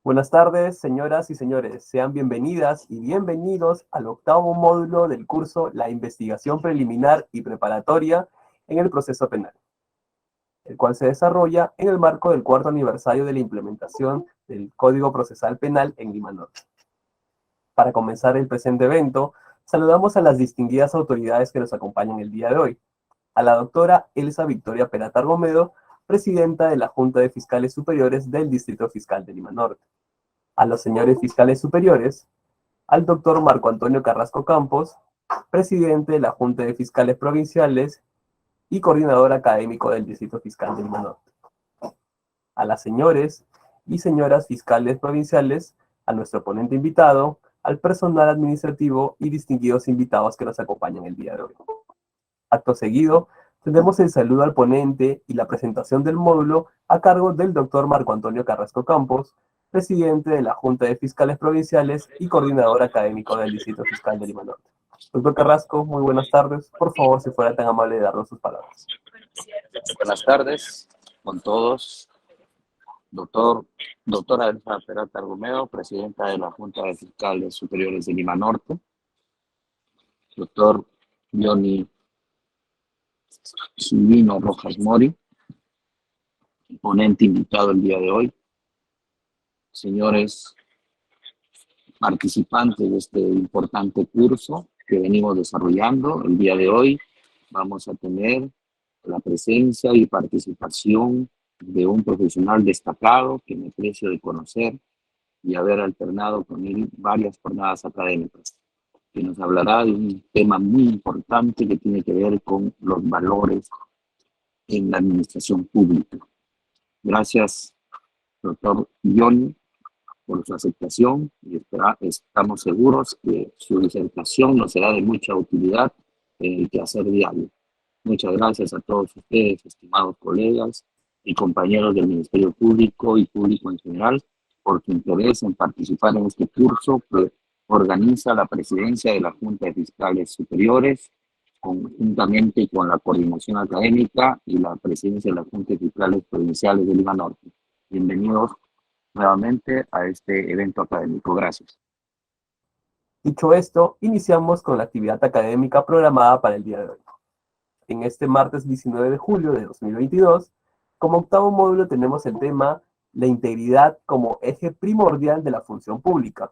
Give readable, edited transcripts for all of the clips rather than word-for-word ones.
Buenas tardes, señoras y señores. Sean bienvenidas y bienvenidos al octavo módulo del curso La Investigación Preliminar y Preparatoria en el Proceso Penal, el cual se desarrolla en el marco del cuarto aniversario de la implementación del Código Procesal Penal en Lima Norte. Para comenzar el presente evento, saludamos a las distinguidas autoridades que nos acompañan el día de hoy. A la doctora Elsa Victoria Perata Argomedo, presidenta de la Junta de Fiscales Superiores del Distrito Fiscal de Lima Norte. A los señores fiscales superiores, al doctor Marco Antonio Carrasco Campos, presidente de la Junta de Fiscales Provinciales y coordinador académico del Distrito Fiscal de Lima Norte. A las señores y señoras fiscales provinciales, a nuestro ponente invitado, al personal administrativo y distinguidos invitados que nos acompañan el día de hoy. Acto seguido, tendremos el saludo al ponente y la presentación del módulo a cargo del doctor Marco Antonio Carrasco Campos, presidente de la Junta de Fiscales Provinciales y coordinador académico del Distrito Fiscal de Lima Norte. Doctor Carrasco, muy buenas tardes. Por favor, si fuera tan amable de darnos sus palabras. Buenas tardes con todos. Doctora Elsa Perata Argomedo, presidenta de la Junta de Fiscales Superiores de Lima Norte. Doctor Johnny Silvino Rojas Mori, ponente invitado el día de hoy. Señores participantes de este importante curso que venimos desarrollando, el día de hoy vamos a tener la presencia y participación de un profesional destacado que me aprecio de conocer y haber alternado con él varias jornadas académicas, que nos hablará de un tema muy importante que tiene que ver con los valores en la administración pública. Gracias, doctor Johnny, por su aceptación y estamos seguros que su disertación nos será de mucha utilidad en el quehacer diario. Muchas gracias a todos ustedes, estimados colegas y compañeros del Ministerio Público y público en general, por su interés en participar en este curso que organiza la Presidencia de la Junta de Fiscales Superiores, conjuntamente con la Coordinación Académica y la Presidencia de la Junta de Fiscales Provinciales de Lima Norte. Bienvenidos nuevamente a este evento académico. Gracias. Dicho esto, iniciamos con la actividad académica programada para el día de hoy. En este martes 19 de julio de 2022, como octavo módulo tenemos el tema La integridad como eje primordial de la función pública,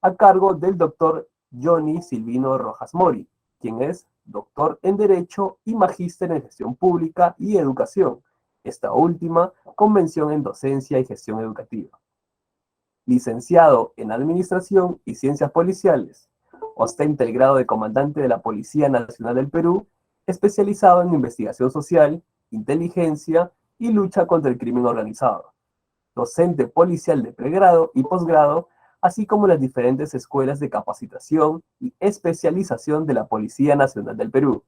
a cargo del doctor Johnny Silvino Rojas Mori, quien es doctor en Derecho y magíster en Gestión Pública y Educación, esta última con mención en Docencia y Gestión Educativa. Licenciado en Administración y Ciencias Policiales, ostenta el grado de Comandante de la Policía Nacional del Perú, especializado en investigación social, inteligencia y lucha contra el crimen organizado. Docente policial de pregrado y posgrado, así como las diferentes escuelas de capacitación y especialización de la Policía Nacional del Perú.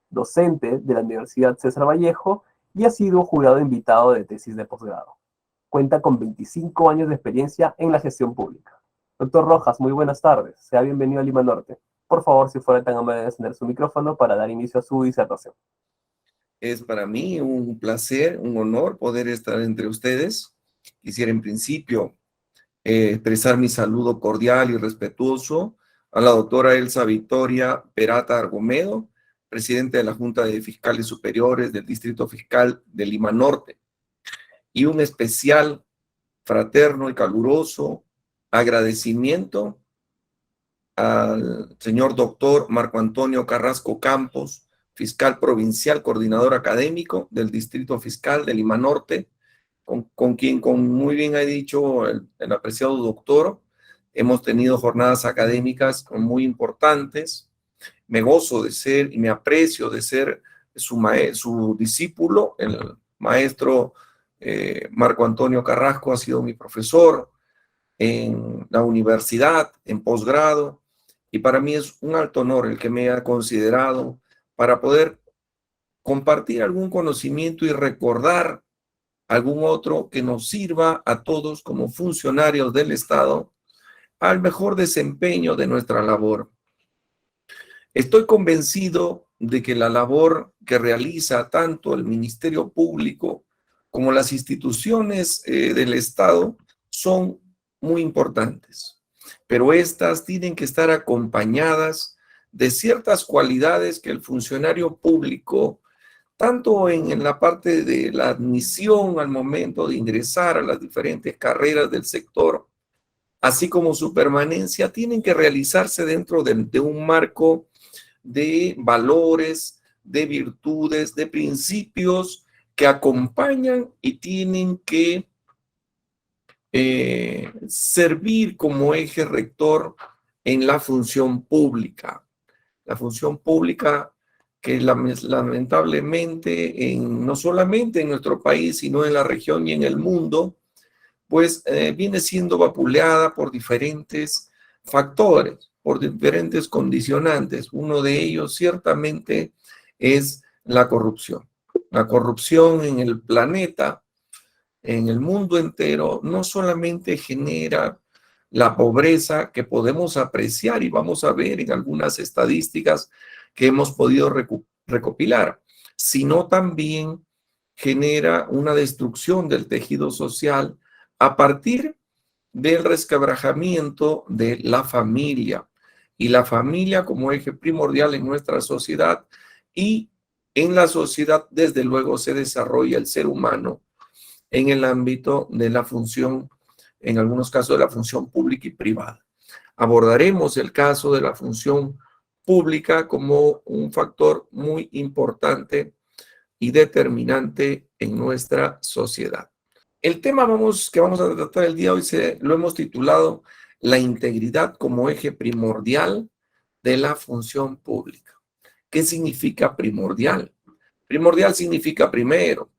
Docente de la Universidad César Vallejo y ha sido jurado invitado de tesis de posgrado. Cuenta con 25 años de experiencia en la gestión pública. Doctor Rojas, muy buenas tardes. Sea bienvenido a Lima Norte. Por favor, si fuera tan amable de encender su micrófono para dar inicio a su disertación. Es para mí un placer, un honor poder estar entre ustedes. Quisiera en principio expresar mi saludo cordial y respetuoso a la doctora Elsa Victoria Perata Argomedo, presidenta de la Junta de Fiscales Superiores del Distrito Fiscal de Lima Norte, y un especial, fraterno y caluroso agradecimiento al señor doctor Marco Antonio Carrasco Campos, fiscal provincial, coordinador académico del Distrito Fiscal de Lima Norte, con quien, como muy bien ha dicho el apreciado doctor, hemos tenido jornadas académicas muy importantes. Me gozo de ser y me aprecio de ser su discípulo. El maestro Marco Antonio Carrasco ha sido mi profesor en la universidad, en posgrado, y para mí es un alto honor el que me haya considerado para poder compartir algún conocimiento y recordar algún otro que nos sirva a todos como funcionarios del Estado al mejor desempeño de nuestra labor. Estoy convencido de que la labor que realiza tanto el Ministerio Público como las instituciones del Estado son muy importantes, pero estas tienen que estar acompañadas de ciertas cualidades que el funcionario público, tanto en la parte de la admisión al momento de ingresar a las diferentes carreras del sector, así como su permanencia, tienen que realizarse dentro de un marco de valores, de virtudes, de principios que acompañan y tienen que servir como eje rector en la función pública. La función pública que lamentablemente, no solamente en nuestro país, sino en la región y en el mundo, pues viene siendo vapuleada por diferentes factores, por diferentes condicionantes. Uno de ellos ciertamente es la corrupción. La corrupción en el planeta, en el mundo entero, no solamente genera la pobreza que podemos apreciar y vamos a ver en algunas estadísticas que hemos podido recopilar, sino también genera una destrucción del tejido social a partir del resquebrajamiento de la familia, y la familia como eje primordial en nuestra sociedad, y en la sociedad desde luego se desarrolla el ser humano en el ámbito de la función, en algunos casos de la función pública y privada. Abordaremos el caso de la función pública como un factor muy importante y determinante en nuestra sociedad. El tema que vamos a tratar el día de hoy lo hemos titulado La integridad como eje primordial de la función pública. ¿Qué significa primordial? Primordial significa primero.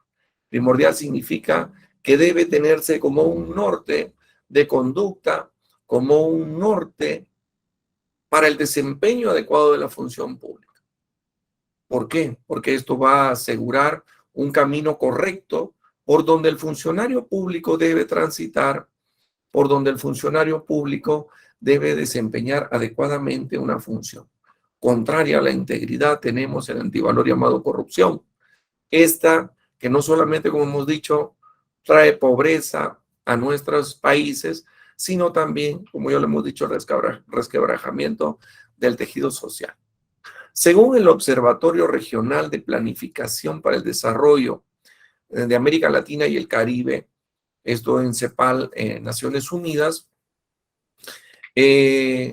Primordial significa que debe tenerse como un norte de conducta, como un norte para el desempeño adecuado de la función pública. ¿Por qué? Porque esto va a asegurar un camino correcto por donde el funcionario público debe transitar, por donde el funcionario público debe desempeñar adecuadamente una función. Contraria a la integridad tenemos el antivalor llamado corrupción. Esta que no solamente, como hemos dicho, trae pobreza a nuestros países, sino también, como ya lo hemos dicho, resquebrajamiento del tejido social. Según el Observatorio Regional de Planificación para el Desarrollo de América Latina y el Caribe, esto en CEPAL, Naciones Unidas,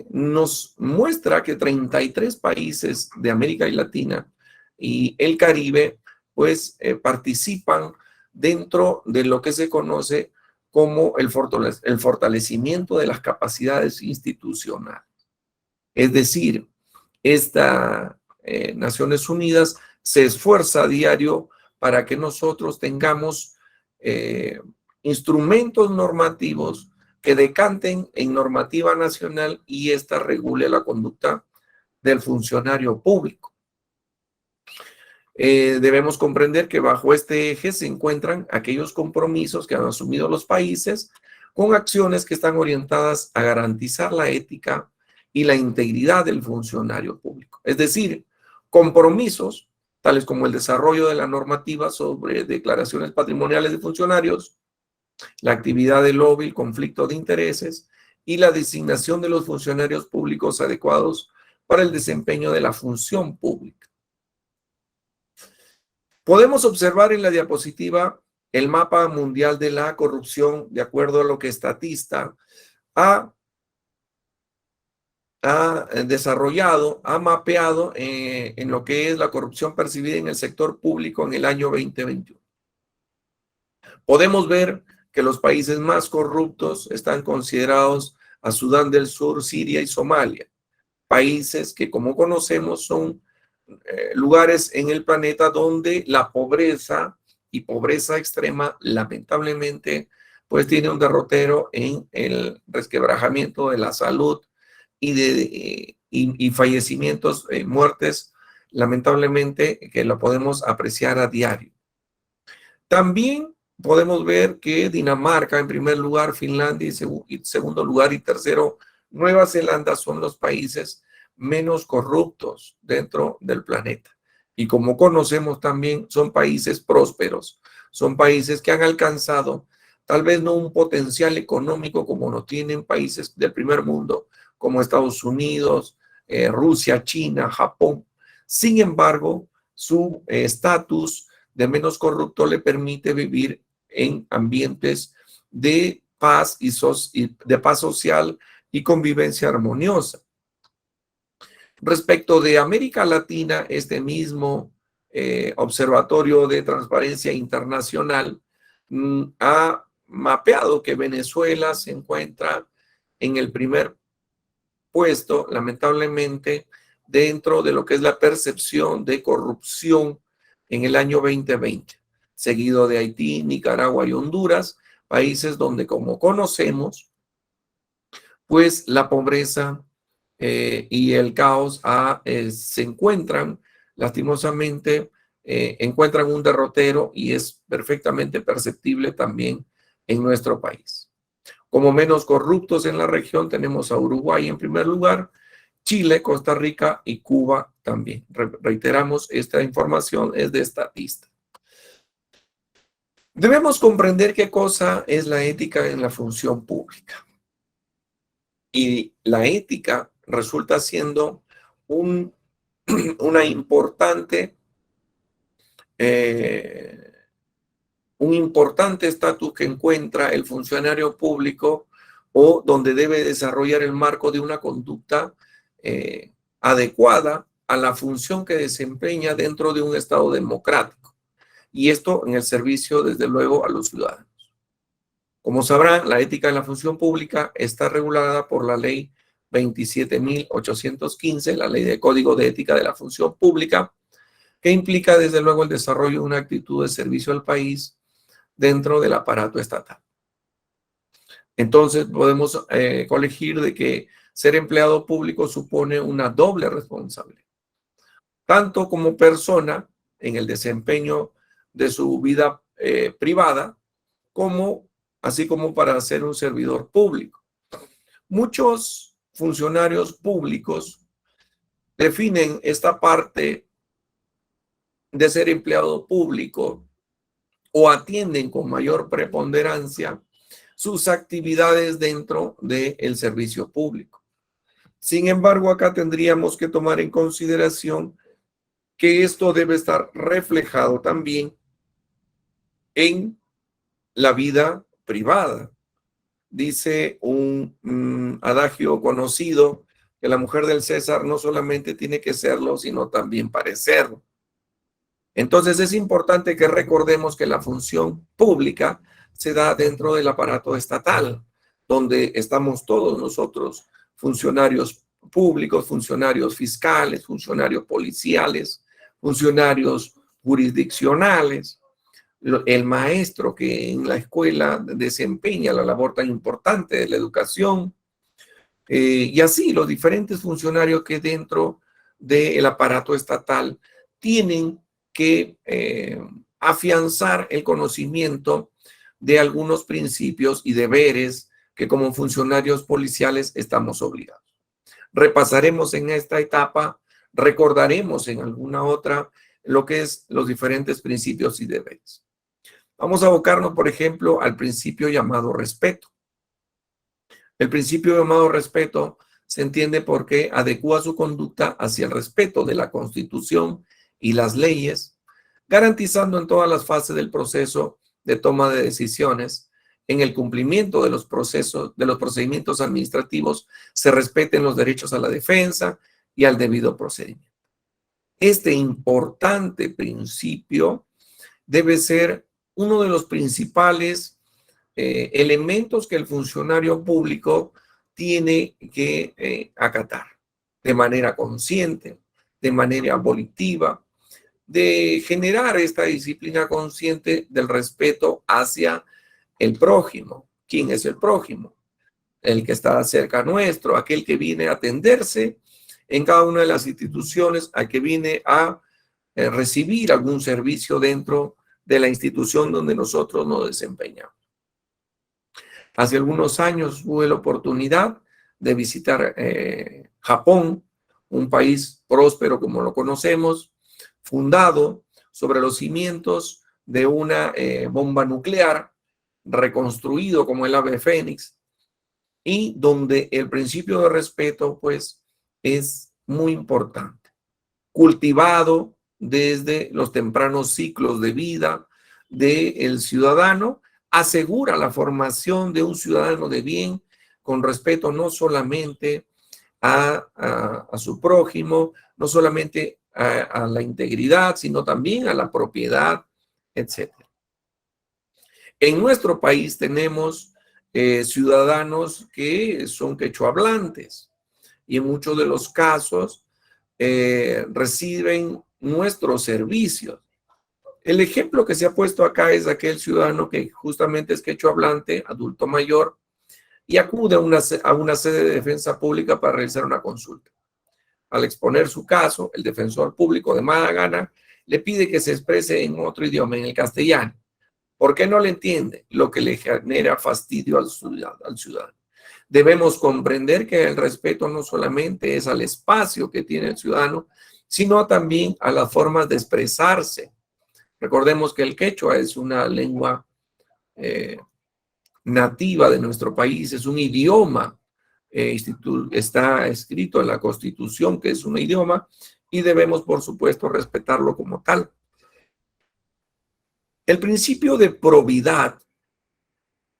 nos muestra que 33 países de América Latina y el Caribe, pues participan dentro de lo que se conoce como el fortalecimiento de las capacidades institucionales. Es decir, Naciones Unidas se esfuerza a diario para que nosotros tengamos instrumentos normativos que decanten en normativa nacional y ésta regule la conducta del funcionario público. Debemos comprender que bajo este eje se encuentran aquellos compromisos que han asumido los países con acciones que están orientadas a garantizar la ética y la integridad del funcionario público. Es decir, compromisos tales como el desarrollo de la normativa sobre declaraciones patrimoniales de funcionarios, la actividad de lobby, el conflicto de intereses y la designación de los funcionarios públicos adecuados para el desempeño de la función pública. Podemos observar en la diapositiva el mapa mundial de la corrupción de acuerdo a lo que Statista ha desarrollado, ha mapeado en lo que es la corrupción percibida en el sector público en el año 2021. Podemos ver que los países más corruptos están considerados a Sudán del Sur, Siria y Somalia, países que, como conocemos, son lugares en el planeta donde la pobreza y pobreza extrema, lamentablemente, pues tiene un derrotero en el resquebrajamiento de la salud y fallecimientos, muertes, lamentablemente, que lo podemos apreciar a diario. También podemos ver que Dinamarca, en primer lugar, Finlandia y segundo lugar y tercero, Nueva Zelanda son los países menos corruptos dentro del planeta. Y como conocemos también, son países prósperos, son países que han alcanzado tal vez no un potencial económico como lo tienen países del primer mundo, como Estados Unidos, Rusia, China, Japón. Sin embargo, su estatus de menos corrupto le permite vivir en ambientes de paz y de paz social y convivencia armoniosa. Respecto de América Latina, este mismo Observatorio de Transparencia Internacional ha mapeado que Venezuela se encuentra en el primer puesto, lamentablemente, dentro de lo que es la percepción de corrupción en el año 2020, seguido de Haití, Nicaragua y Honduras, países donde, como conocemos, pues la pobreza y el caos se encuentran, lastimosamente, encuentran un derrotero y es perfectamente perceptible también en nuestro país. Como menos corruptos en la región tenemos a Uruguay en primer lugar, Chile, Costa Rica y Cuba también. Reiteramos, esta información es de Statista. Debemos comprender qué cosa es la ética en la función pública. Y la ética resulta siendo un importante estatus que encuentra el funcionario público o donde debe desarrollar el marco de una conducta adecuada a la función que desempeña dentro de un Estado democrático. Y esto en el servicio, desde luego, a los ciudadanos. Como sabrán, la ética en la función pública está regulada por la ley 27.815, la ley de Código de Ética de la Función Pública, que implica desde luego el desarrollo de una actitud de servicio al país dentro del aparato estatal. Entonces podemos colegir de que ser empleado público supone una doble responsabilidad, tanto como persona en el desempeño de su vida privada, así como para ser un servidor público. Muchos funcionarios públicos definen esta parte de ser empleado público o atienden con mayor preponderancia sus actividades dentro del servicio público. Sin embargo, acá tendríamos que tomar en consideración que esto debe estar reflejado también en la vida privada. Dice un adagio conocido que la mujer del César no solamente tiene que serlo, sino también parecerlo. Entonces es importante que recordemos que la función pública se da dentro del aparato estatal, donde estamos todos nosotros, funcionarios públicos, funcionarios fiscales, funcionarios policiales, funcionarios jurisdiccionales, el maestro que en la escuela desempeña la labor tan importante de la educación, y así los diferentes funcionarios que dentro del aparato estatal tienen que afianzar el conocimiento de algunos principios y deberes que como funcionarios policiales estamos obligados. Repasaremos en esta etapa, recordaremos en alguna otra lo que es los diferentes principios y deberes. Vamos a abocarnos, por ejemplo, al principio llamado respeto. El principio llamado respeto se entiende porque adecúa su conducta hacia el respeto de la Constitución y las leyes, garantizando en todas las fases del proceso de toma de decisiones, en el cumplimiento de los procedimientos administrativos, se respeten los derechos a la defensa y al debido procedimiento. Este importante principio debe ser uno de los principales elementos que el funcionario público tiene que acatar de manera consciente, de manera volitiva, de generar esta disciplina consciente del respeto hacia el prójimo. ¿Quién es el prójimo? El que está cerca nuestro, aquel que viene a atenderse en cada una de las instituciones, al que viene a recibir algún servicio dentro de la institución donde nosotros nos desempeñamos. Hace algunos años tuve la oportunidad de visitar Japón, un país próspero como lo conocemos, fundado sobre los cimientos de una bomba nuclear reconstruido como el ave fénix, y donde el principio de respeto, pues, es muy importante. Cultivado desde los tempranos ciclos de vida del ciudadano, asegura la formación de un ciudadano de bien, con respeto no solamente a su prójimo, no solamente a la integridad, sino también a la propiedad, etc. En nuestro país tenemos ciudadanos que son quechohablantes y en muchos de los casos reciben nuestros servicios. El ejemplo que se ha puesto acá es aquel ciudadano que justamente es quechohablante, adulto mayor, y acude a una sede de defensa pública para realizar una consulta. Al exponer su caso, el defensor público de mala gana le pide que se exprese en otro idioma, en el castellano. ¿Por qué no le entiende? Lo que le genera fastidio al ciudadano. Debemos comprender que el respeto no solamente es al espacio que tiene el ciudadano, sino también a las formas de expresarse. Recordemos que el quechua es una lengua nativa de nuestro país, es un idioma, está escrito en la Constitución que es un idioma y debemos, por supuesto, respetarlo como tal. El principio de probidad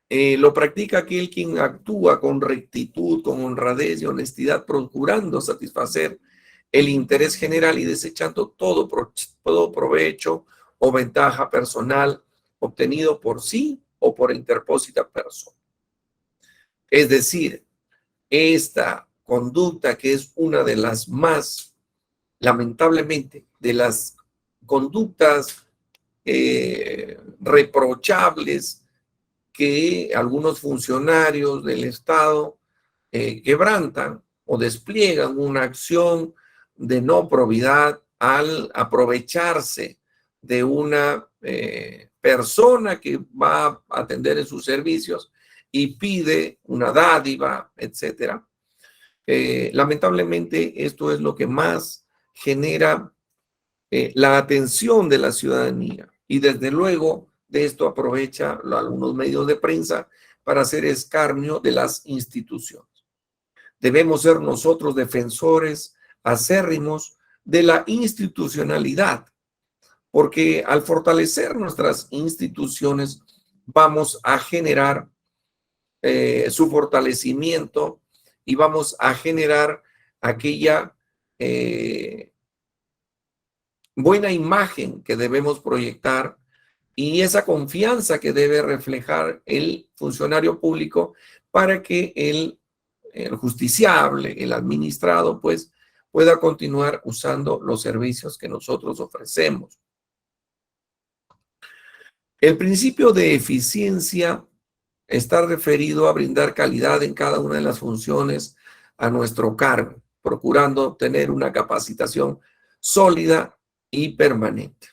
lo practica aquel quien actúa con rectitud, con honradez y honestidad, procurando satisfacer el interés general y desechando todo provecho o ventaja personal obtenido por sí o por interpósita persona. Es decir, esta conducta, que es una de las más, lamentablemente, de las conductas reprochables que algunos funcionarios del Estado quebrantan o despliegan una acción de no probidad al aprovecharse de una persona que va a atender en sus servicios y pide una dádiva, etcétera. Lamentablemente, esto es lo que más genera la atención de la ciudadanía. Y desde luego, de esto aprovecha algunos medios de prensa para hacer escarnio de las instituciones. Debemos ser nosotros defensores acérrimos de la institucionalidad, porque al fortalecer nuestras instituciones vamos a generar su fortalecimiento y vamos a generar aquella buena imagen que debemos proyectar y esa confianza que debe reflejar el funcionario público para que el justiciable, el administrado, pues pueda continuar usando los servicios que nosotros ofrecemos. El principio de eficiencia está referido a brindar calidad en cada una de las funciones a nuestro cargo, procurando obtener una capacitación sólida y permanente.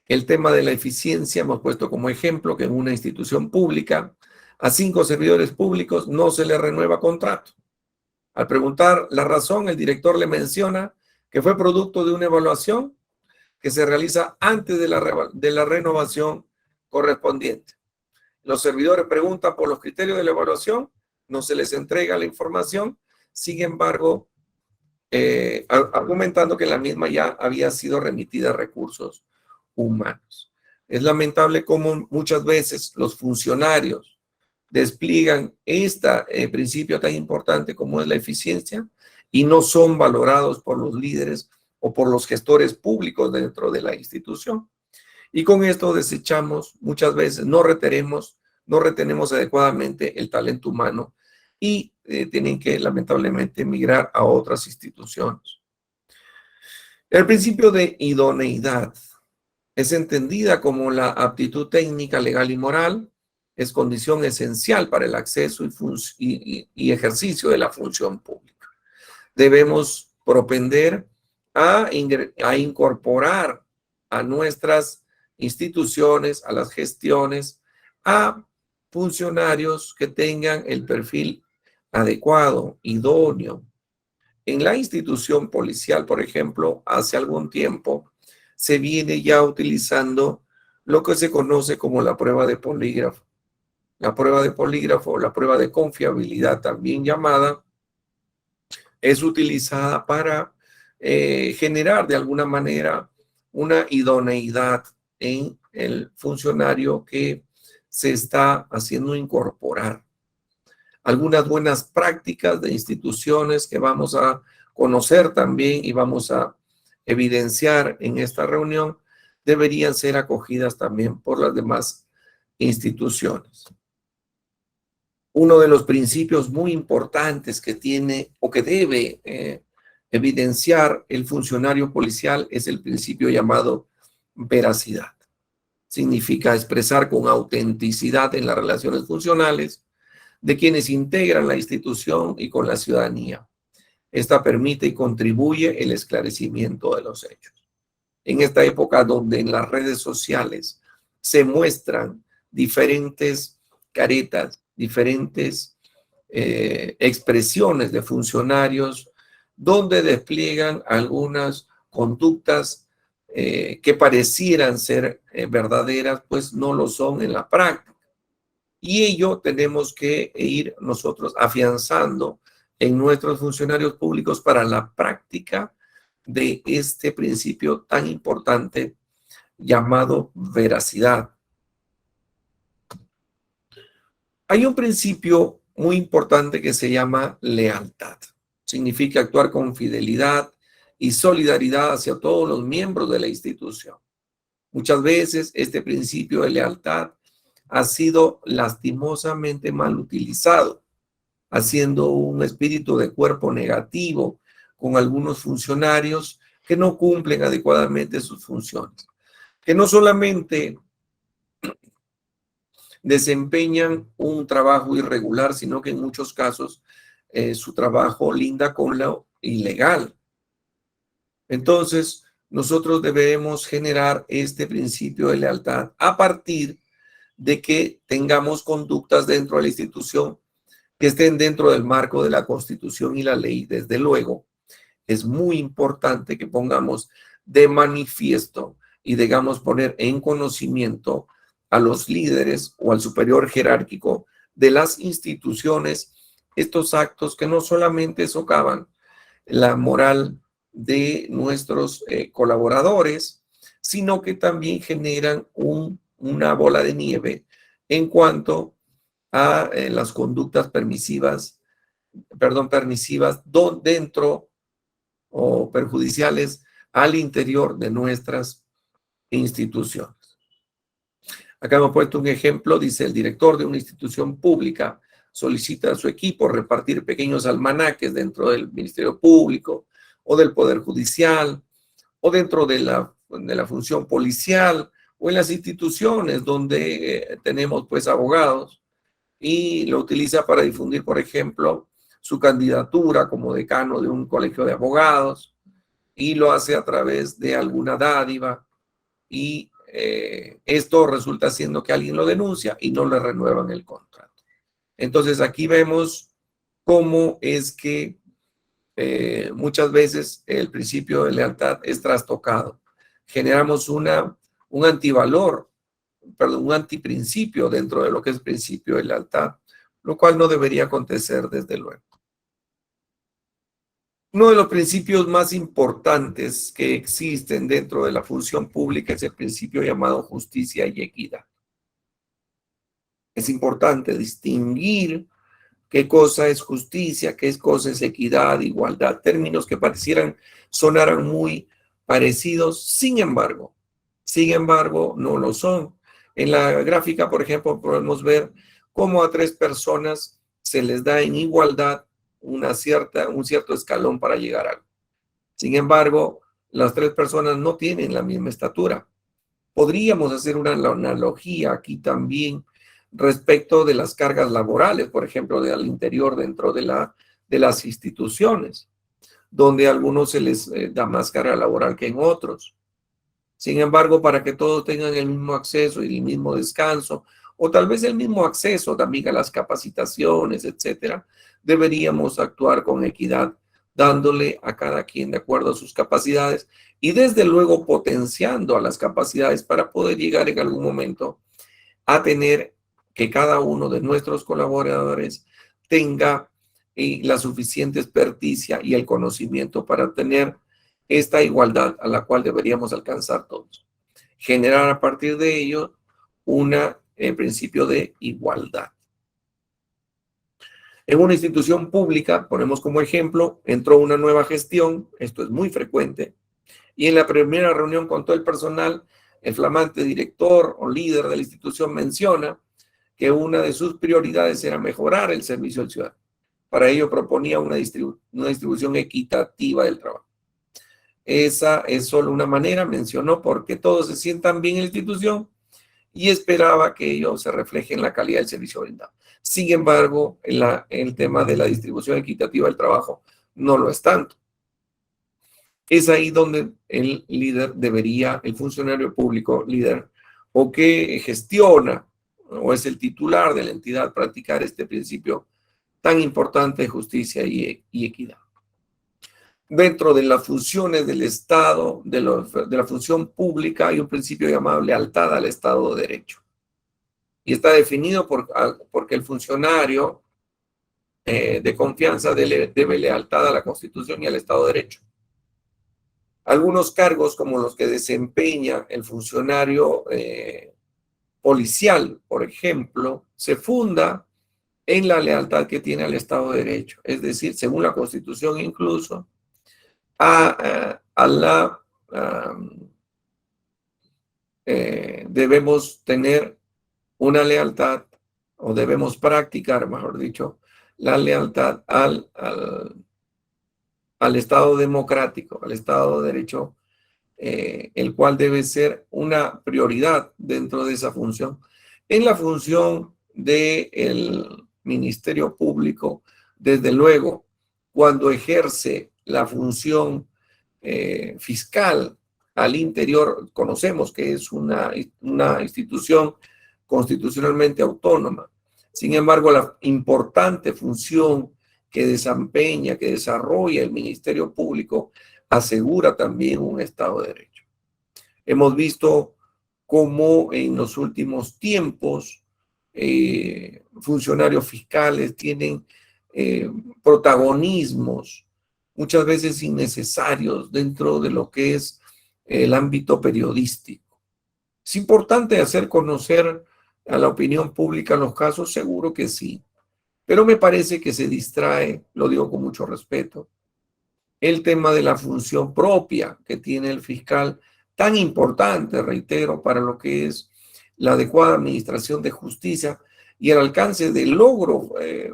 El tema de la eficiencia hemos puesto como ejemplo que en una institución pública a 5 servidores públicos no se les renueva contrato. Al preguntar la razón, el director le menciona que fue producto de una evaluación que se realiza antes de la renovación correspondiente. Los servidores preguntan por los criterios de la evaluación, no se les entrega la información, sin embargo, argumentando que la misma ya había sido remitida a recursos humanos. Es lamentable cómo muchas veces los funcionarios despliegan este principio tan importante como es la eficiencia y no son valorados por los líderes o por los gestores públicos dentro de la institución. Y con esto desechamos muchas veces, no retenemos adecuadamente el talento humano y tienen que lamentablemente emigrar a otras instituciones. El principio de idoneidad es entendida como la aptitud técnica, legal y moral, es condición esencial para el acceso y ejercicio de la función pública. Debemos propender a incorporar a nuestras instituciones, a las gestiones, a funcionarios que tengan el perfil adecuado, idóneo. En la institución policial, por ejemplo, hace algún tiempo se viene ya utilizando lo que se conoce como la prueba de polígrafo. La prueba de polígrafo, la prueba de confiabilidad también llamada, es utilizada para generar de alguna manera una idoneidad en el funcionario que se está haciendo incorporar. Algunas buenas prácticas de instituciones que vamos a conocer también y vamos a evidenciar en esta reunión deberían ser acogidas también por las demás instituciones. Uno de los principios muy importantes que tiene o que debe evidenciar el funcionario policial es el principio llamado veracidad. Significa expresar con autenticidad en las relaciones funcionales de quienes integran la institución y con la ciudadanía. Esta permite y contribuye el esclarecimiento de los hechos. En esta época donde en las redes sociales se muestran diferentes caretas, diferentes expresiones de funcionarios, donde despliegan algunas conductas que parecieran ser verdaderas, pues no lo son en la práctica. Y ello tenemos que ir nosotros afianzando en nuestros funcionarios públicos para la práctica de este principio tan importante llamado veracidad. Hay un principio muy importante que se llama lealtad. Significa actuar con fidelidad y solidaridad hacia todos los miembros de la institución. Muchas veces este principio de lealtad ha sido lastimosamente mal utilizado, haciendo un espíritu de cuerpo negativo con algunos funcionarios que no cumplen adecuadamente sus funciones, que no solamente desempeñan un trabajo irregular, sino que en muchos casos su trabajo linda con lo ilegal. Entonces, nosotros debemos generar este principio de lealtad a partir de que tengamos conductas dentro de la institución que estén dentro del marco de la Constitución y la ley. Desde luego, es muy importante que pongamos de manifiesto y digamos poner en conocimiento a los líderes o al superior jerárquico de las instituciones estos actos que no solamente socavan la moral de nuestros colaboradores, sino que también generan una bola de nieve en cuanto a las conductas permisivas dentro o perjudiciales al interior de nuestras instituciones. Acá hemos puesto un ejemplo, dice: el director de una institución pública solicita a su equipo repartir pequeños almanaques dentro del Ministerio Público o del Poder Judicial o dentro de la función policial o en las instituciones donde tenemos pues abogados, y lo utiliza para difundir, por ejemplo, su candidatura como decano de un colegio de abogados, y lo hace a través de alguna dádiva, y esto resulta siendo que alguien lo denuncia y no le renuevan el contrato. Entonces aquí vemos cómo es que muchas veces el principio de lealtad es trastocado. Generamos un antivalor, un antiprincipio dentro de lo que es el principio de lealtad, lo cual no debería acontecer desde luego. Uno de los principios más importantes que existen dentro de la función pública es el principio llamado justicia y equidad. Es importante distinguir qué cosa es justicia, qué cosa es equidad, igualdad, términos que sonaran muy parecidos, sin embargo, no lo son. En la gráfica, por ejemplo, podemos ver cómo a 3 personas se les da en igualdad un cierto escalón para llegar a algo. Sin embargo, las 3 personas no tienen la misma estatura. Podríamos hacer una analogía aquí también respecto de las cargas laborales, por ejemplo, al interior dentro de las instituciones, donde a algunos se les da más carga laboral que en otros. Sin embargo, para que todos tengan el mismo acceso y el mismo descanso, o tal vez el mismo acceso también a las capacitaciones, etcétera, deberíamos actuar con equidad dándole a cada quien de acuerdo a sus capacidades y desde luego potenciando a las capacidades para poder llegar en algún momento a tener que cada uno de nuestros colaboradores tenga la suficiente experticia y el conocimiento para tener esta igualdad a la cual deberíamos alcanzar todos. Generar a partir de ello un principio de igualdad. En una institución pública, ponemos como ejemplo, entró una nueva gestión, esto es muy frecuente, y en la primera reunión con todo el personal, el flamante director o líder de la institución menciona que una de sus prioridades era mejorar el servicio al ciudadano. Para ello proponía una distribución equitativa del trabajo. Esa es solo una manera, mencionó, porque todos se sientan bien en la institución y esperaba que ello se refleje en la calidad del servicio brindado. Sin embargo, el tema de la distribución equitativa del trabajo no lo es tanto. Es ahí donde el líder debería, el funcionario público líder, o que gestiona, o es el titular de la entidad, practicar este principio tan importante de justicia y equidad. Dentro de las funciones del Estado, de la función pública, hay un principio llamado lealtad al Estado de Derecho. Y está definido porque el funcionario de confianza debe lealtad a la Constitución y al Estado de Derecho. Algunos cargos, como los que desempeña el funcionario policial, por ejemplo, se funda en la lealtad que tiene al Estado de Derecho. Es decir, según la Constitución incluso, debemos tener una lealtad, o debemos practicar, mejor dicho, la lealtad al Estado democrático, al Estado de Derecho, el cual debe ser una prioridad dentro de esa función. En la función del Ministerio Público, desde luego, cuando ejerce la función fiscal al interior, conocemos que es una institución constitucionalmente autónoma. Sin embargo, la importante función que desempeña, que desarrolla el Ministerio Público, asegura también un Estado de Derecho. Hemos visto cómo en los últimos tiempos funcionarios fiscales tienen protagonismos muchas veces innecesarios dentro de lo que es el ámbito periodístico. ¿Es importante hacer conocer a la opinión pública los casos? Seguro que sí, pero me parece que se distrae, lo digo con mucho respeto, el tema de la función propia que tiene el fiscal, tan importante, reitero, para lo que es la adecuada administración de justicia y el alcance del logro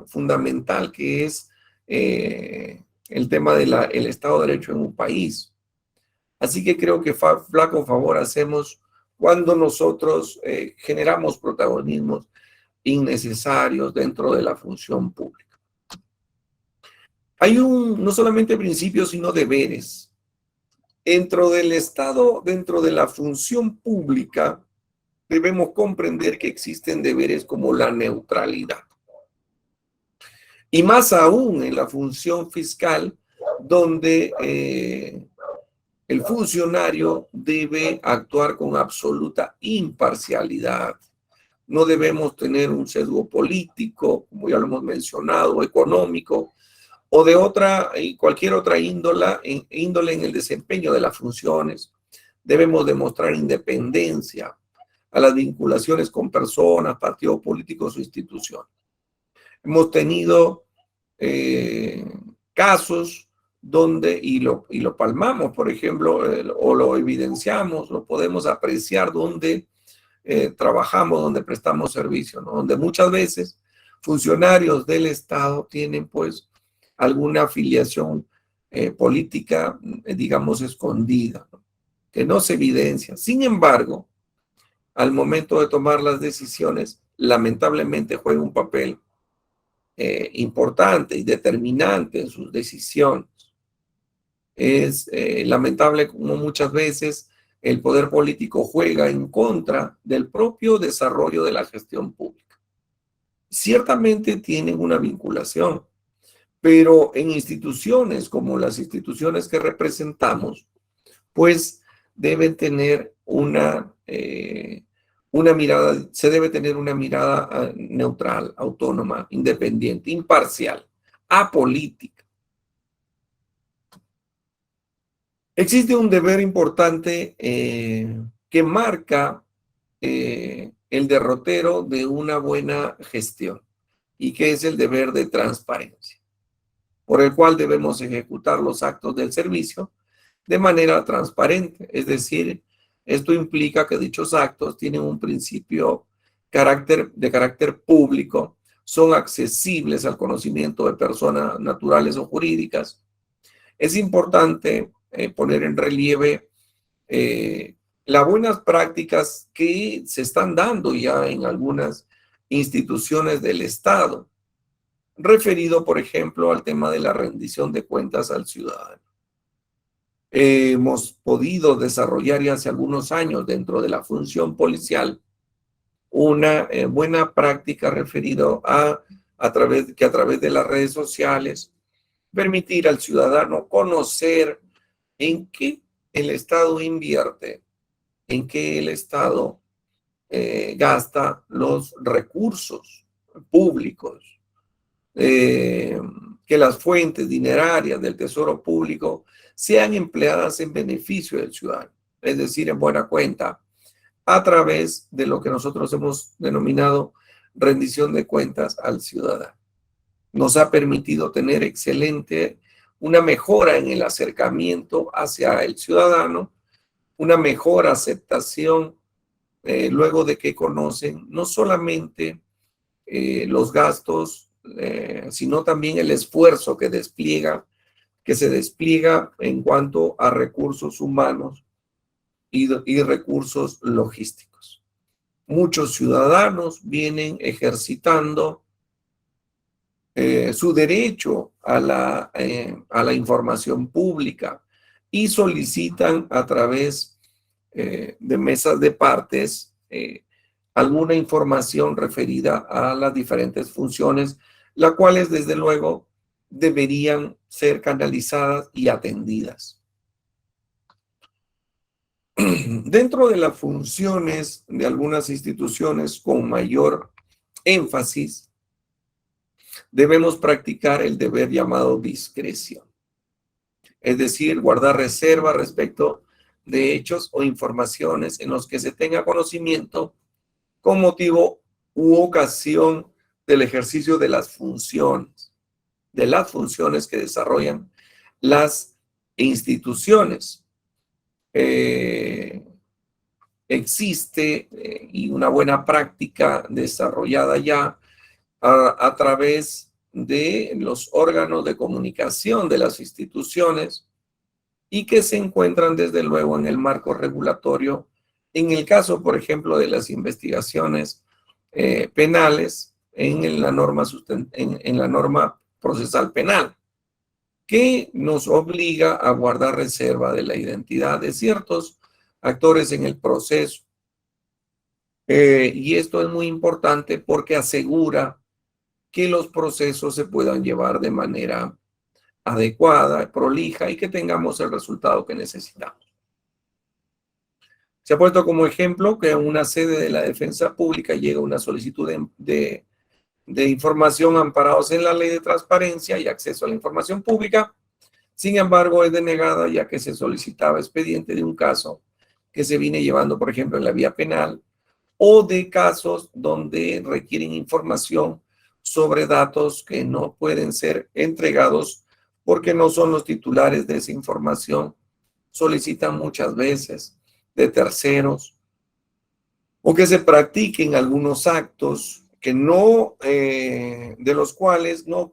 fundamental que es el tema del Estado de Derecho en un país. Así que creo que flaco favor hacemos cuando nosotros generamos protagonismos innecesarios dentro de la función pública. Hay no solamente principios, sino deberes. Dentro del Estado, dentro de la función pública, debemos comprender que existen deberes como la neutralidad. Y más aún en la función fiscal, donde el funcionario debe actuar con absoluta imparcialidad. No debemos tener un sesgo político, como ya lo hemos mencionado, económico, o de cualquier otra índole en el desempeño de las funciones. Debemos demostrar independencia a las vinculaciones con personas, partidos políticos o instituciones. Hemos tenido casos donde, y lo palmamos, por ejemplo, o lo evidenciamos, lo podemos apreciar donde trabajamos, donde prestamos servicio, ¿no? Donde muchas veces funcionarios del Estado tienen pues alguna afiliación política, digamos, escondida, ¿no? Que no se evidencia. Sin embargo, al momento de tomar las decisiones, lamentablemente juega un papel importante y determinante en sus decisiones. Es lamentable como muchas veces el poder político juega en contra del propio desarrollo de la gestión pública. Ciertamente tienen una vinculación, Pero en instituciones como las instituciones que representamos, pues deben tener una mirada, se debe tener una mirada neutral, autónoma, independiente, imparcial, apolítica. Existe un deber importante que marca el derrotero de una buena gestión y que es el deber de transparencia, por el cual debemos ejecutar los actos del servicio de manera transparente. Es decir, esto implica que dichos actos tienen un principio de carácter público, son accesibles al conocimiento de personas naturales o jurídicas. Es importante poner en relieve las buenas prácticas que se están dando ya en algunas instituciones del Estado, referido, por ejemplo, al tema de la rendición de cuentas al ciudadano. Hemos podido desarrollar ya hace algunos años dentro de la función policial una buena práctica referido a través de las redes sociales, permitir al ciudadano conocer en qué el Estado invierte, en qué el Estado gasta los recursos públicos, que las fuentes dinerarias del tesoro público sean empleadas en beneficio del ciudadano, es decir, en buena cuenta, a través de lo que nosotros hemos denominado rendición de cuentas al ciudadano. Nos ha permitido tener una mejora en el acercamiento hacia el ciudadano, una mejor aceptación luego de que conocen no solamente los gastos, sino también el esfuerzo que se despliega en cuanto a recursos humanos y recursos logísticos. Muchos ciudadanos vienen ejercitando su derecho a la información pública y solicitan a través de mesas de partes alguna información referida a las diferentes funciones, las cuales desde luego deberían ser canalizadas y atendidas. Dentro de las funciones de algunas instituciones con mayor énfasis, debemos practicar el deber llamado discreción, es decir, guardar reserva respecto de hechos o informaciones en los que se tenga conocimiento con motivo u ocasión del ejercicio de las funciones que desarrollan las instituciones. Existe y una buena práctica desarrollada ya a través de los órganos de comunicación de las instituciones y que se encuentran desde luego en el marco regulatorio. En el caso, por ejemplo, de las investigaciones penales en la norma procesal penal, que nos obliga a guardar reserva de la identidad de ciertos actores en el proceso. Y esto es muy importante porque asegura que los procesos se puedan llevar de manera adecuada, prolija y que tengamos el resultado que necesitamos. Se ha puesto como ejemplo que a una sede de la defensa pública llega una solicitud de información amparados en la ley de transparencia y acceso a la información pública. Sin embargo, es denegada ya que se solicitaba expediente de un caso que se viene llevando, por ejemplo, en la vía penal, o de casos donde requieren información sobre datos que no pueden ser entregados porque no son los titulares de esa información. Solicitan muchas veces de terceros o que se practiquen algunos actos que no, de los cuales no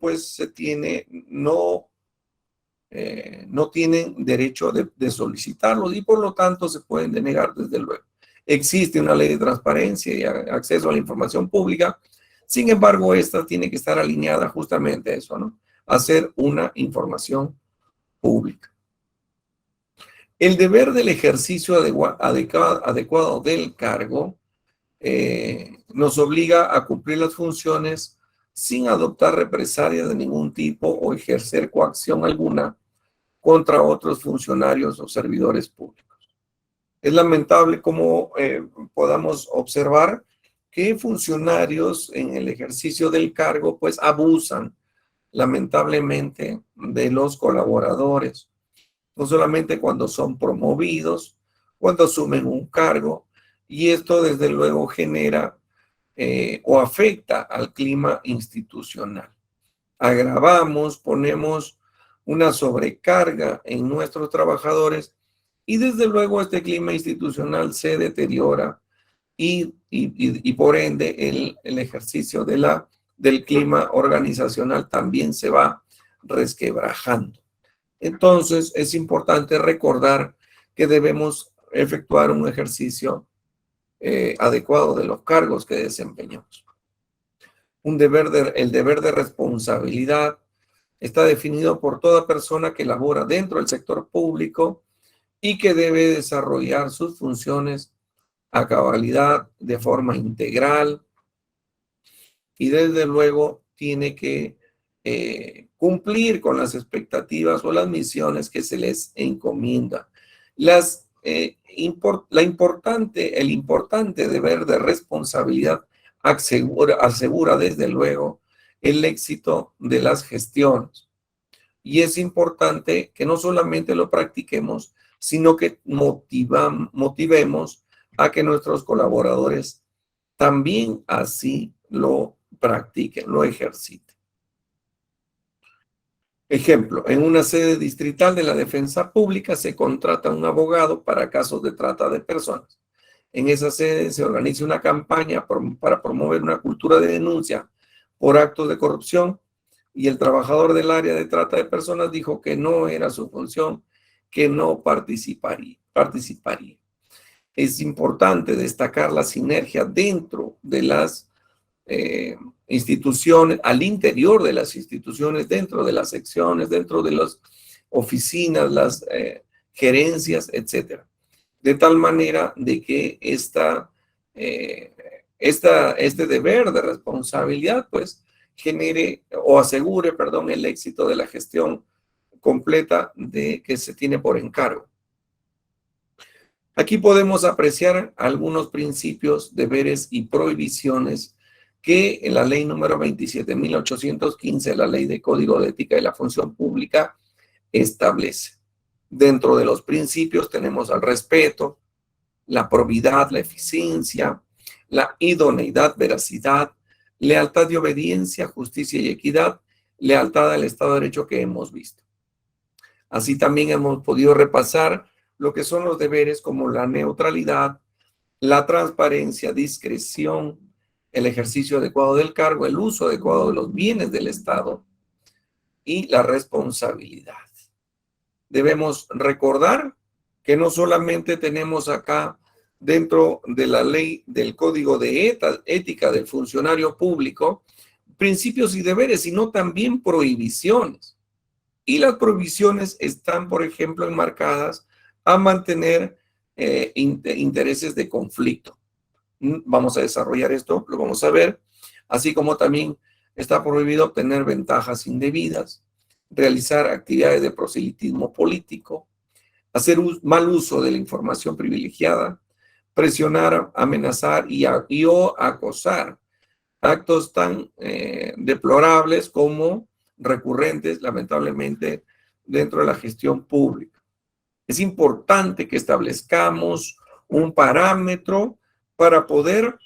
tienen derecho de solicitarlos y por lo tanto se pueden denegar desde luego. Existe una ley de transparencia y acceso a la información pública, sin embargo, esta tiene que estar alineada justamente a eso, ¿no? Hacer una información pública. El deber del ejercicio adecuado del cargo nos obliga a cumplir las funciones sin adoptar represalias de ningún tipo o ejercer coacción alguna contra otros funcionarios o servidores públicos. Es lamentable cómo podamos observar que funcionarios en el ejercicio del cargo pues abusan lamentablemente de los colaboradores, no solamente cuando son promovidos, cuando asumen un cargo, y esto desde luego genera o afecta al clima institucional. Agravamos, ponemos una sobrecarga en nuestros trabajadores y desde luego este clima institucional se deteriora y por ende el ejercicio del clima organizacional también se va resquebrajando. Entonces es importante recordar que debemos efectuar un ejercicio adecuado de los cargos que desempeñamos. El deber de responsabilidad está definido por toda persona que labora dentro del sector público y que debe desarrollar sus funciones a cabalidad, de forma integral, y desde luego tiene que cumplir con las expectativas o las misiones que se les encomienda. El importante deber de responsabilidad asegura desde luego el éxito de las gestiones. Y es importante que no solamente lo practiquemos, sino que motivemos a que nuestros colaboradores también así lo practiquen, lo ejerciten. Ejemplo, en una sede distrital de la Defensa Pública se contrata un abogado para casos de trata de personas. En esa sede se organiza una campaña para promover una cultura de denuncia por actos de corrupción y el trabajador del área de trata de personas dijo que no era su función, que no participaría. Es importante destacar la sinergia dentro de las instituciones, al interior de las instituciones, dentro de las secciones, dentro de las oficinas, las gerencias, etcétera. De tal manera de que este deber de responsabilidad, pues, genere o asegure, el éxito de la gestión completa que se tiene por encargo. Aquí podemos apreciar algunos principios, deberes y prohibiciones que en la ley número 27.815, la ley de Código de Ética de la Función Pública, establece. Dentro de los principios tenemos el respeto, la probidad, la eficiencia, la idoneidad, veracidad, lealtad y obediencia, justicia y equidad, lealtad al Estado de Derecho que hemos visto. Así también hemos podido repasar lo que son los deberes como la neutralidad, la transparencia, discreción, el ejercicio adecuado del cargo, el uso adecuado de los bienes del Estado y la responsabilidad. Debemos recordar que no solamente tenemos acá dentro de la ley del Código de Ética del Funcionario Público principios y deberes, sino también prohibiciones. Y las prohibiciones están, por ejemplo, enmarcadas a mantener intereses de conflicto. Vamos a desarrollar esto, lo vamos a ver, así como también está prohibido obtener ventajas indebidas, realizar actividades de proselitismo político, hacer mal uso de la información privilegiada, presionar, amenazar o acosar, actos tan deplorables como recurrentes, lamentablemente, dentro de la gestión pública. Es importante que establezcamos un parámetro para poder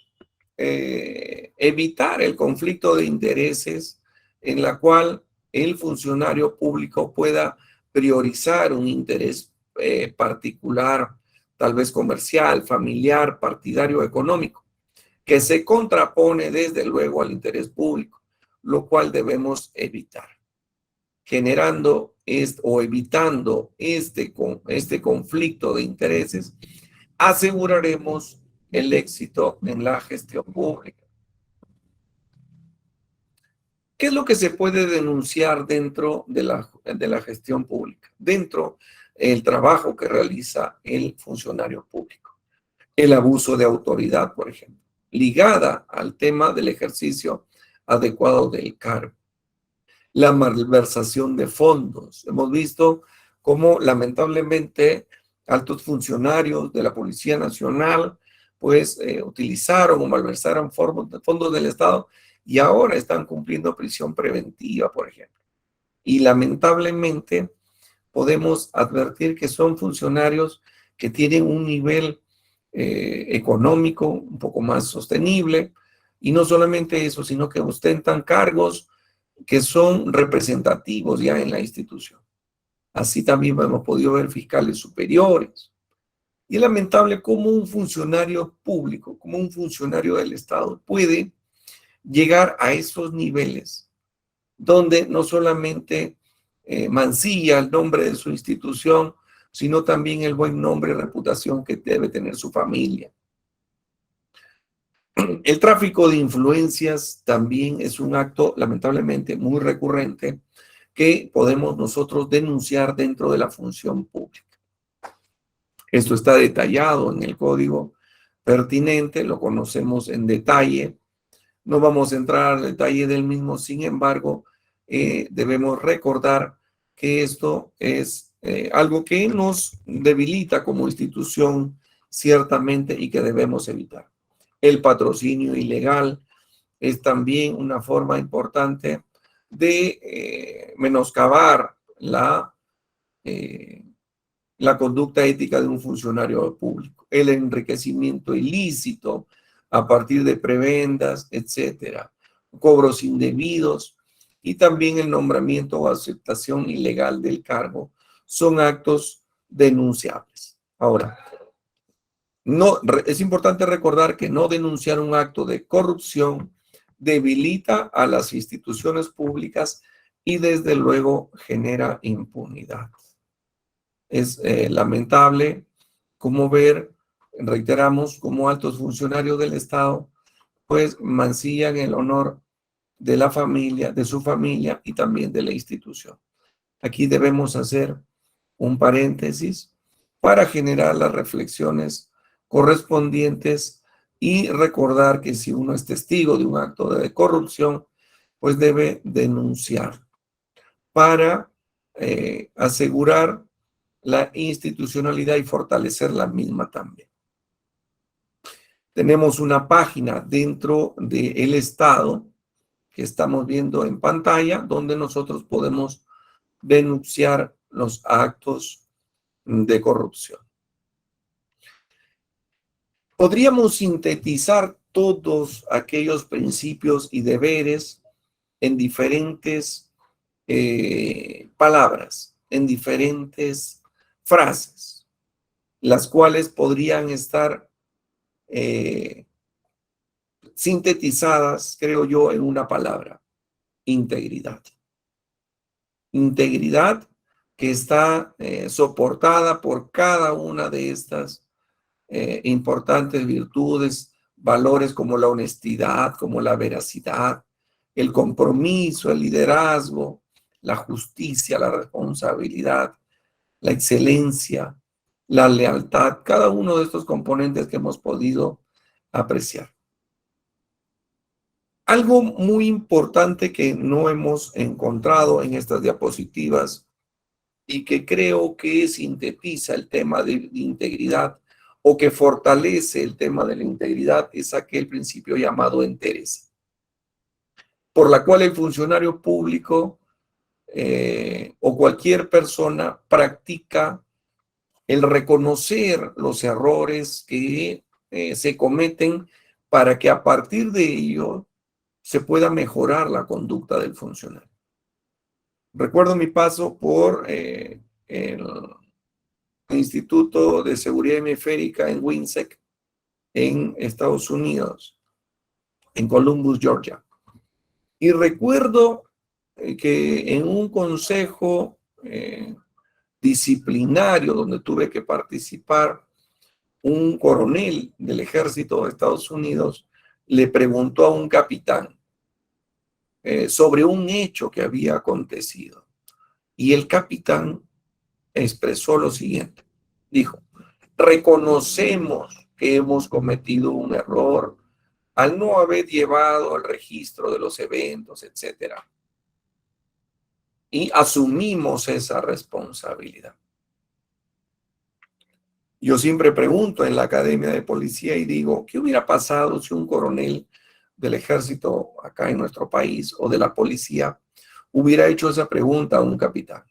evitar el conflicto de intereses en la cual el funcionario público pueda priorizar un interés particular, tal vez comercial, familiar, partidario, económico, que se contrapone desde luego al interés público, lo cual debemos evitar. Generando o evitando este conflicto de intereses, aseguraremos el éxito en la gestión pública. ¿Qué es lo que se puede denunciar dentro de la gestión pública? Dentro del trabajo que realiza el funcionario público. El abuso de autoridad, por ejemplo, ligada al tema del ejercicio adecuado del cargo. La malversación de fondos. Hemos visto cómo lamentablemente altos funcionarios de la Policía Nacional pues utilizaron o malversaron fondos del Estado y ahora están cumpliendo prisión preventiva, por ejemplo. Y lamentablemente podemos advertir que son funcionarios que tienen un nivel económico un poco más sostenible, y no solamente eso, sino que ostentan cargos que son representativos ya en la institución. Así también hemos podido ver fiscales superiores. Y es lamentable cómo un funcionario público, como un funcionario del Estado, puede llegar a esos niveles donde no solamente mancilla el nombre de su institución, sino también el buen nombre y reputación que debe tener su familia. El tráfico de influencias también es un acto, lamentablemente, muy recurrente que podemos nosotros denunciar dentro de la función pública. Esto está detallado en el código pertinente, lo conocemos en detalle. No vamos a entrar al detalle del mismo, sin embargo, debemos recordar que esto es algo que nos debilita como institución, ciertamente, y que debemos evitar. El patrocinio ilegal es también una forma importante de menoscabar la conducta ética de un funcionario público, el enriquecimiento ilícito a partir de prebendas, etcétera, cobros indebidos y también el nombramiento o aceptación ilegal del cargo son actos denunciables. Ahora, es importante recordar que no denunciar un acto de corrupción debilita a las instituciones públicas y desde luego genera impunidad. Es lamentable cómo ver, reiteramos, cómo altos funcionarios del Estado pues mancillan el honor de la familia, de su familia y también de la institución. Aquí debemos hacer un paréntesis para generar las reflexiones correspondientes y recordar que si uno es testigo de un acto de corrupción, pues debe denunciar para asegurar la institucionalidad y fortalecer la misma también. Tenemos una página dentro del Estado que estamos viendo en pantalla, donde nosotros podemos denunciar los actos de corrupción. Podríamos sintetizar todos aquellos principios y deberes en diferentes palabras, en diferentes frases, las cuales podrían estar sintetizadas, creo yo, en una palabra: integridad. Integridad que está soportada por cada una de estas importantes virtudes, valores como la honestidad, como la veracidad, el compromiso, el liderazgo, la justicia, la responsabilidad, la excelencia, la lealtad, cada uno de estos componentes que hemos podido apreciar. Algo muy importante que no hemos encontrado en estas diapositivas y que creo que sintetiza el tema de integridad o que fortalece el tema de la integridad es aquel principio llamado entereza, por la cual el funcionario público o cualquier persona practica el reconocer los errores que se cometen para que a partir de ello se pueda mejorar la conducta del funcionario. Recuerdo mi paso por el Instituto de Seguridad Hemisférica en WINSEC, en Estados Unidos, en Columbus, Georgia. Y recuerdo que en un consejo disciplinario donde tuve que participar, un coronel del ejército de Estados Unidos le preguntó a un capitán sobre un hecho que había acontecido. Y el capitán expresó lo siguiente. Dijo: reconocemos que hemos cometido un error al no haber llevado el registro de los eventos, etcétera. Y asumimos esa responsabilidad. Yo siempre pregunto en la Academia de Policía y digo, ¿qué hubiera pasado si un coronel del ejército acá en nuestro país o de la policía hubiera hecho esa pregunta a un capitán?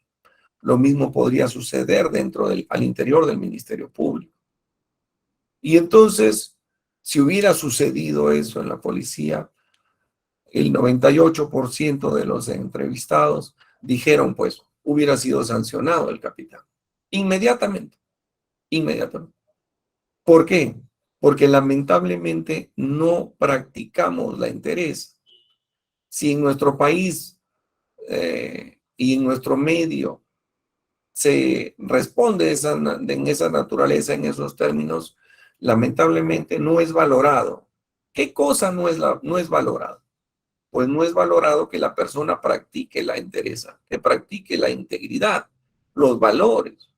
Lo mismo podría suceder al interior del Ministerio Público. Y entonces, si hubiera sucedido eso en la policía, el 98% de los entrevistados dijeron, pues, hubiera sido sancionado el capitán. Inmediatamente. ¿Por qué? Porque lamentablemente no practicamos la entereza. Si en nuestro país y en nuestro medio se responde en esa naturaleza, en esos términos, lamentablemente no es valorado. ¿Qué cosa no es valorado? Pues no es valorado que la persona practique la entereza, que practique la integridad, los valores.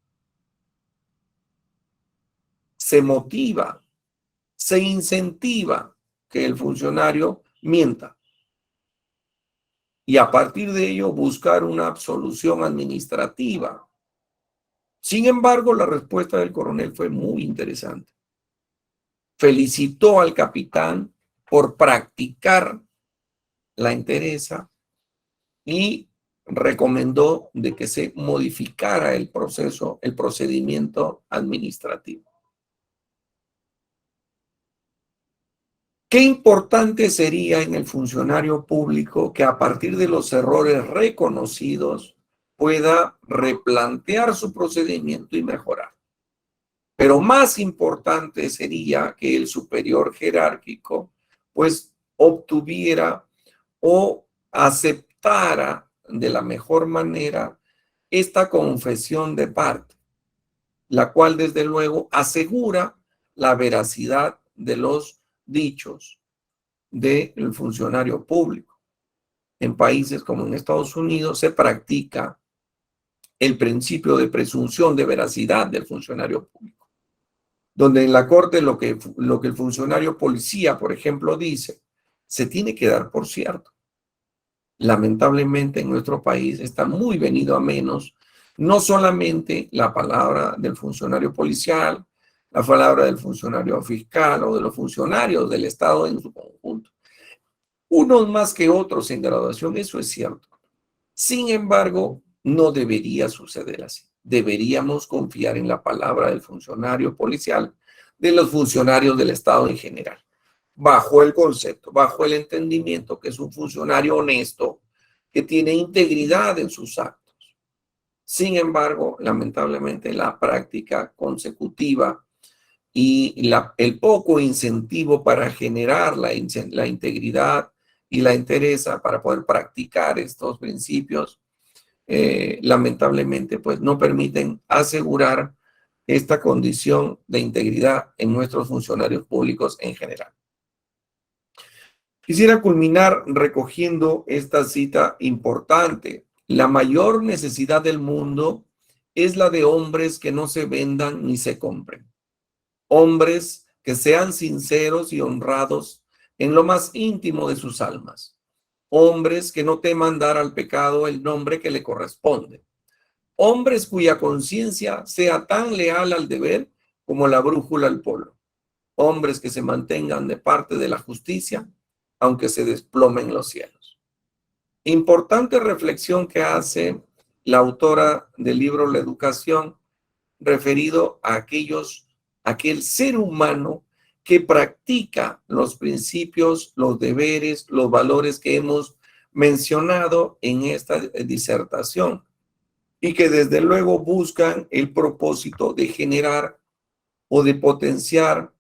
Se motiva, se incentiva que el funcionario mienta. Y a partir de ello buscar una absolución administrativa. Sin embargo, la respuesta del coronel fue muy interesante. Felicitó al capitán por practicar la entereza y recomendó de que se modificara el procedimiento administrativo. Qué importante sería en el funcionario público que a partir de los errores reconocidos pueda replantear su procedimiento y mejorar. Pero más importante sería que el superior jerárquico pues obtuviera o aceptara de la mejor manera esta confesión de parte, la cual desde luego asegura la veracidad de los dichos del funcionario público. En países como en Estados Unidos se practica el principio de presunción de veracidad del funcionario público, donde en la corte lo que el funcionario policía, por ejemplo, dice, se tiene que dar por cierto. Lamentablemente en nuestro país está muy venido a menos no solamente la palabra del funcionario policial, la palabra del funcionario fiscal o de los funcionarios del Estado en su conjunto. Unos más que otros en graduación, eso es cierto. Sin embargo, no debería suceder así. Deberíamos confiar en la palabra del funcionario policial, de los funcionarios del Estado en general, bajo el concepto, bajo el entendimiento que es un funcionario honesto, que tiene integridad en sus actos. Sin embargo, lamentablemente la práctica consecutiva y el poco incentivo para generar la integridad y la entereza para poder practicar estos principios, lamentablemente pues no permiten asegurar esta condición de integridad en nuestros funcionarios públicos en general. Quisiera culminar recogiendo esta cita importante. La mayor necesidad del mundo es la de hombres que no se vendan ni se compren. Hombres que sean sinceros y honrados en lo más íntimo de sus almas. Hombres que no teman dar al pecado el nombre que le corresponde. Hombres cuya conciencia sea tan leal al deber como la brújula al polo. Hombres que se mantengan de parte de la justicia, aunque se desplomen los cielos. Importante reflexión que hace la autora del libro La Educación, referido a aquel ser humano que practica los principios, los deberes, los valores que hemos mencionado en esta disertación y que desde luego buscan el propósito de generar o de potenciar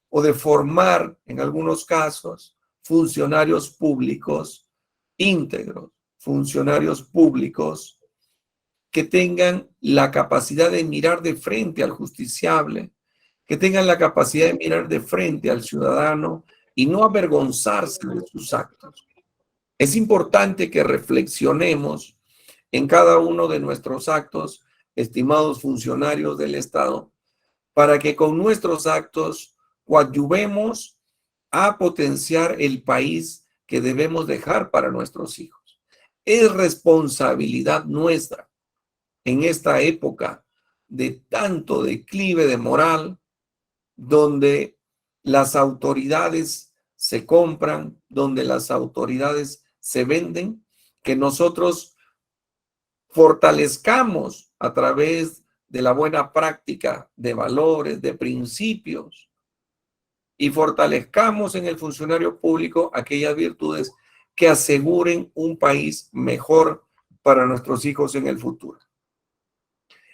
o de formar, en algunos casos, funcionarios públicos íntegros, funcionarios públicos que tengan la capacidad de mirar de frente al justiciable, que tengan la capacidad de mirar de frente al ciudadano y no avergonzarse de sus actos. Es importante que reflexionemos en cada uno de nuestros actos, estimados funcionarios del Estado, para que con nuestros actos coadyuvemos a potenciar el país que debemos dejar para nuestros hijos. Es responsabilidad nuestra en esta época de tanto declive de moral, donde las autoridades se compran, donde las autoridades se venden, que nosotros fortalezcamos a través de la buena práctica de valores, de principios, y fortalezcamos en el funcionario público aquellas virtudes que aseguren un país mejor para nuestros hijos en el futuro.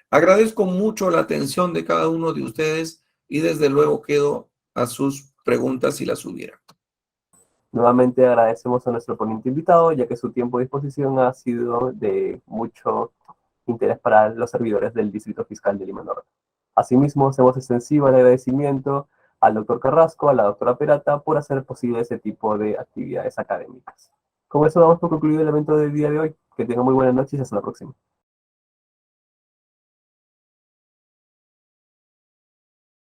Agradezco mucho la atención de cada uno de ustedes y desde luego quedo a sus preguntas si las hubiera. Nuevamente agradecemos a nuestro ponente invitado, ya que su tiempo de disposición ha sido de mucho interés para los servidores del Distrito Fiscal de Lima Norte. Asimismo, hacemos extensivo el agradecimiento al doctor Carrasco, a la doctora Perata, por hacer posible ese tipo de actividades académicas. Con eso damos por concluido el evento del día de hoy. Que tengan muy buenas noches y hasta la próxima.